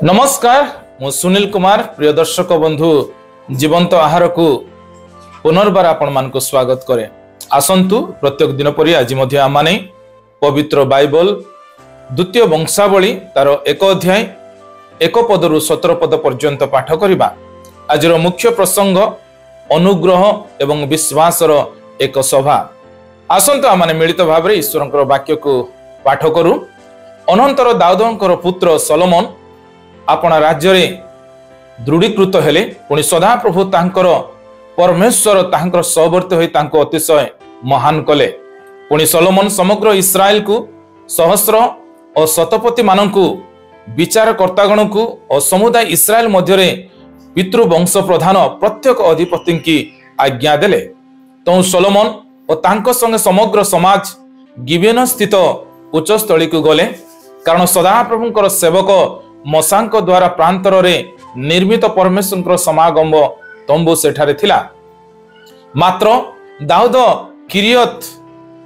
नमस्कार मु सुनील कुमार प्रिय दर्शक बंधु जीवंत आहार को पुनर्बार आपण मान को स्वागत करे। आसंतु प्रत्येक दिन परि आज मध्य आमाने पवित्र बाइबल द्वितीय वंशावली तार 1 अध्याय 1 पदरु 17 पद पर्यंत पाठ करिबा। आज मुख्य प्रसंग अनुग्रह एवं विश्वासर एक सभा। आसंतु आमाने मिलित भाव रे ईश्वरंकर वाक्य को पाठ करू। अनंतर दाऊदंकर पुत्र सलोमन अपना राज्य रे दृढ़ीकृत हेले। पुणी सदा प्रभु तांकर परमेश्वर तांकर सहवर्ती होई तांको अतिशय महान कले। पुणी सलोमन समग्र इस्राएल को सहस्र और शतपति मानकु विचारकर्तागण को और समुदाय इस्राएल मध्य पितृवंश प्रधान प्रत्येक अधिपति की आज्ञा देले। तो सलोमन और तांको संगे समग्र समाज गिबेन स्थित उच्चस्थली को गले, कारण सदा प्रभुंकर सेवक मसांक द्वारा प्रांतर रे निर्मित परमेश्वर समागम तंबू सेठारे थिला। मात्र दाऊद किरियत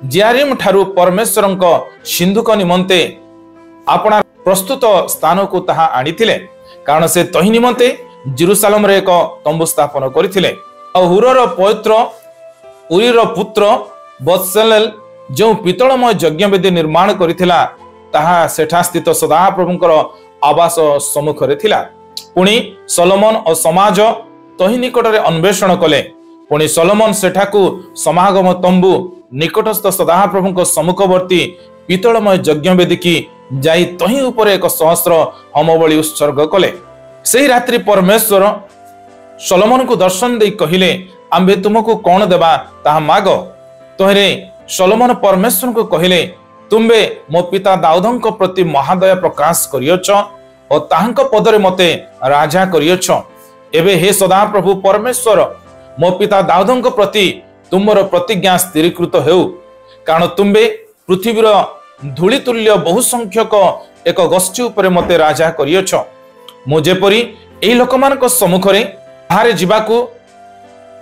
जियारिम ठारू परमेश्वरंक सिंधुक निमंते अपना प्रस्तुत स्थान को ताहा आनिथिले, कारण से तही निमंते जेरुसालेम रे एक तंबू स्थापन करिथिले। और हुरर पौत्र उरीर पुत्र बत्सलेल जो पितलमय यज्ञवेदी निर्माण करिथिला ताहा सेठा स्थित सदा प्रभुंकर आवास सम्मुख रे थिला। पुणी सलोमन और समाज तही निकट रे अन्वेषण कले। पुणी सलोमन सेठाकू समागम तंबू निकटस्थ सदा प्रभुंक सम्मुखवर्ती पितलमय यज्ञवेदी की जाई तही ऊपर एक सहस्र होमबलि उत्सर्ग कले। सेही रात्रि परमेश्वर सलोमन को दर्शन दे कहिले, आम्बे तुमको कौन देबा ताहा माग। तोहरे सलोमन परमेश्वर को कहिले, तुम्बे मो पिता दाऊदंक प्रति महादया प्रकाश करियछ और ताहांक पदरे मते राजा करियछ। एबे हे सदा प्रभु परमेश्वर, मो पिता दाऊदंक प्रति तुमर प्रतिज्ञा स्थिरीकृत हेउ, कारण तुम्बे पृथ्वीर धूलितुल्य बहु संख्यक एक गोष्ठी उपरे मते राजा करियछ। मु जेपरि एई लोकमानक सम्मुखरे बाहरे जिबाकू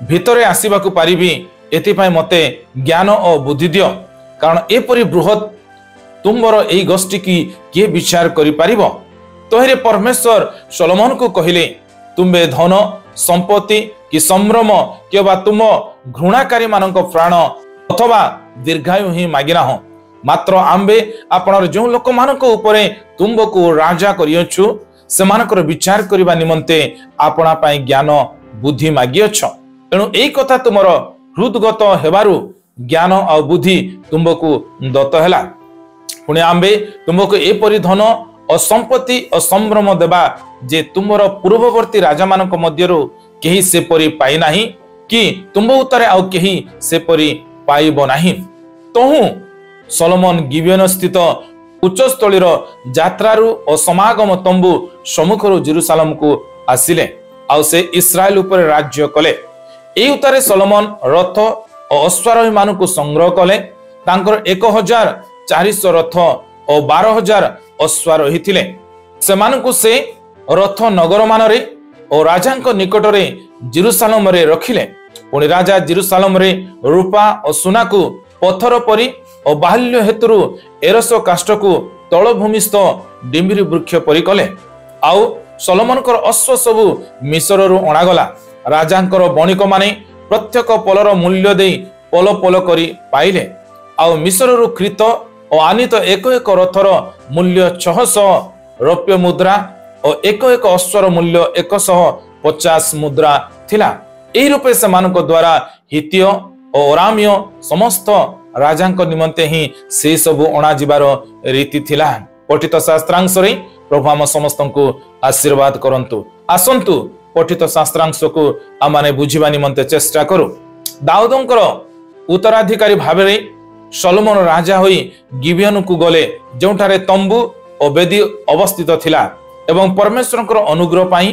भितरे आसीबाकू पारिबी, एथिपाई मते ज्ञान और बुद्धि दियो, कारण एपरि बृहत तुमर एई गोष्ठी की किए विचार करि पारिबो। तोहरे परमेश्वर सलोमन को कहिले, तुम्बे धन संपत्ति कि संभ्रम कि तुम घृणाकारी मानक प्राण अथवा दीर्घायु ही मागिना हो, मात्र आम्बे आपनर जो लोक मानक उपरे तुमको राजा करियछु सेमानकर विचार करिबा निमंते आपना पाई ज्ञान बुद्धि मागियछ। एणु एई कथा तुमर हृदगत हेबारु ज्ञान और बुद्धि तुमको दत्त हैला। पुणे आम्बे तुमको एपरि धन और संपत्ति और संभ्रम देबा जे तुमर पूर्ववर्ती राजा मानक मध्यरु केही सेपरि पाई नाही, कि तुम उत्तरे आउ केही सेपरि पाइबो नाही। तहु सलोमन गिबेन स्थित उच्चस्थलीर यात्रारु और समागम तंबू सम्मुखरु जेरुसालेम को आसिले, आउ से इस्राएल उपर राज्य कले। एई उत्तरे सलोमन रथ और अश्वारोही मानक संग्रह कले। तांकर 1400 रथ और 12,000 अश्वारोही थिले। सेमानकु से रथ नगर मानरे और राजांक निकटरे जेरुसालेम रे रखिले। पुणी राजा जेरुसालेम रे रूपा और सुना को पत्थर परी और बाहुल्य हेतुरु एरस काष्ठ को तलभूमिस्थ डिम्बिरी वृक्ष परी कले। आउ सलोमनकर अश्व सबु मिस्ररु अणागला। राजांकर बणिक माने प्रत्येक पलर मूल्य दे पल पल करी पाइले। आउ मिस्ररु कृत और आनित एक एक रथर मूल्य 600 रौप्य मुद्रा और एक एक अश्वर मूल्य 150 मुद्रा थिला। एही रूपे सेमानक द्वारा हित्य और अरामिय समस्त राजांक निमंते ही से सब अणा जिबार रीति थिला। पठित शास्त्रांश रे प्रभु हम समस्तंकु आशीर्वाद करंतु। आसंतु पठित शास्त्रांश को आमाने बुझिबा निमंते चेष्टा करू। दाऊदंकर उत्तराधिकारी भाबरे सलोमन राजा होई गिबियन को गले, जोठारे तंबू और वेदी अवस्थित थिला, एवं परमेश्वरंकर अनुग्रह पाई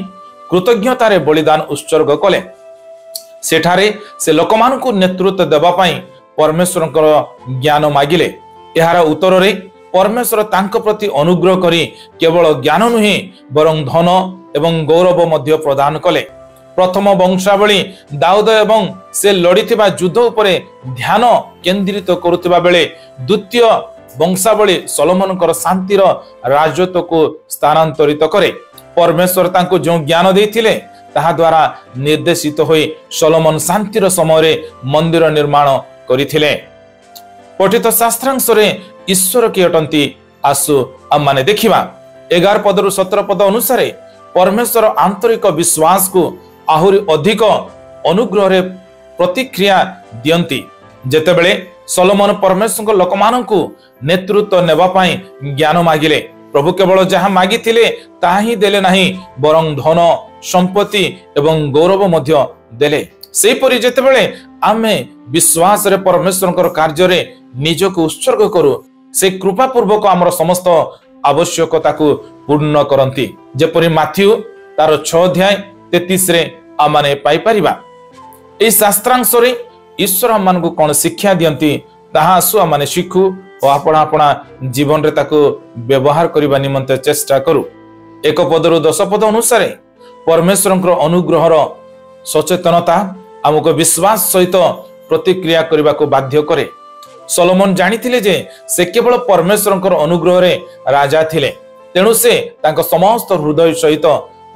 कृतज्ञतारे बलिदान उत्सर्ग कले। सेठारे से लोकमान को नेतृत्व देबा पाई परमेश्वरंकर ज्ञान मागिले। एहार उत्तर रे परमेश्वर तांको प्रति अनुग्रह करी केवल ज्ञान नुहे बरं धन एवं गौरव मध्य प्रदान कले। प्रथम वंशावली दाऊद एवं से लड़िथिबा युद्ध उपरे ध्यान केंद्रित करुथिबा बेले द्वितीय वंशावली सोलोमनकर शांतिर राजत्व को स्थानांतरित करे। परमेश्वर तांको जो ज्ञान देथिले ताहा द्वारा निर्देशित होई सोलोमन शांतिर समय मंदिर निर्माण करिथिले। पठित शास्त्रांश रे ईश्वर की अटंती आसु आम माने देखिबा। 11 पदरु 17 पद अनुसार परमेश्वर आंतरिक विश्वास को आहुरी अधिक अनुग्रह रे प्रतिक्रिया दियंती। जेतेबेले सोलोमन परमेश्वर लोक मानकु नेतृत्व नेबा पई ज्ञान मागिले, प्रभु केवल जहाँ मागिथिले ताहा ही देले नाही, बरं धन संपत्ति एवं गौरव मध्य देले। सेहीपरि जेतेबेले आमे विश्वास रे परमेश्वरकर कार्य रे निजको उत्सर्ग करू, से कृपा पूर्वक आमर समस्त आवश्यकता को पूर्ण करंती। जेपरि माथ्यू तार 6 अध्याय 33 रे आमाने पाई परिबा। ए शास्त्रांश रे ईश्वर आमान को कोन शिक्षा दियंती ताहा आसु आमाने शिखु और अपना अपना जीवन रे ताको व्यवहार करबा निमंते चेष्टा करू। 1 पदरु 10 पद अनुसार परमेश्वरकर अनुग्रहर सचेतनता आमको विश्वास सहित प्रतिक्रिया करबा को बाध्य करे। सोलोमन जानिथिले जे से केवल परमेश्वरकर अनुग्रह रे राजा थिले, तेणु से तांको समस्त हृदय सहित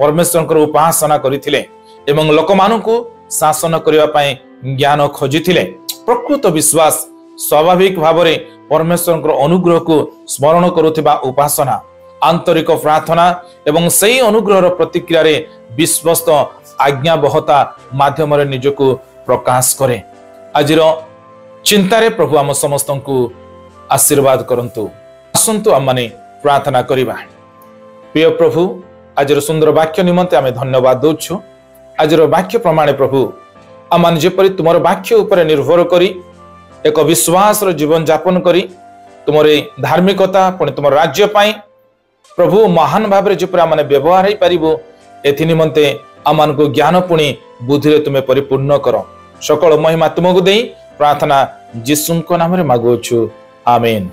परमेश्वरकर उपासना करिथिले एवं लोकमानकु शासन करिबा पई ज्ञान खोजिथिले। प्रकृत विश्वास स्वाभाविक भावरे परमेश्वरकर अनुग्रह को स्मरण करुथिबा उपासना, आंतरिक प्रार्थना एवं सही अनुग्रहर प्रतिक्रिया रे विश्वस्त आज्ञाबहता माध्यम रे निजको प्रकाश करे। आजिर चिंतारे प्रभु आम समस्त को आशीर्वाद करंतु। आसंतु आम माने प्रार्थना करिबा। प्रिय प्रभु, आजिर सुंदर वाक्य निमंते आमे धन्यवाद दउछु। आजिर वाक्य प्रमाणे प्रभु आम जेपरि तुमर वाक्य ऊपर निर्भर करी एक विश्वास रो जीवन यापन करी तुमरे धार्मिकता पुणी तुम राज्य पाई प्रभु महान भाव जेपरि आम व्यवहार हो पारिबो, एथि निमंते आमान को ज्ञान पुणी बुद्धि रे तुमे परिपूर्ण कर। सकल महिमा तुमको देई प्रार्थना यीशुଙ୍କ नाम रे मागुछु, आमेन।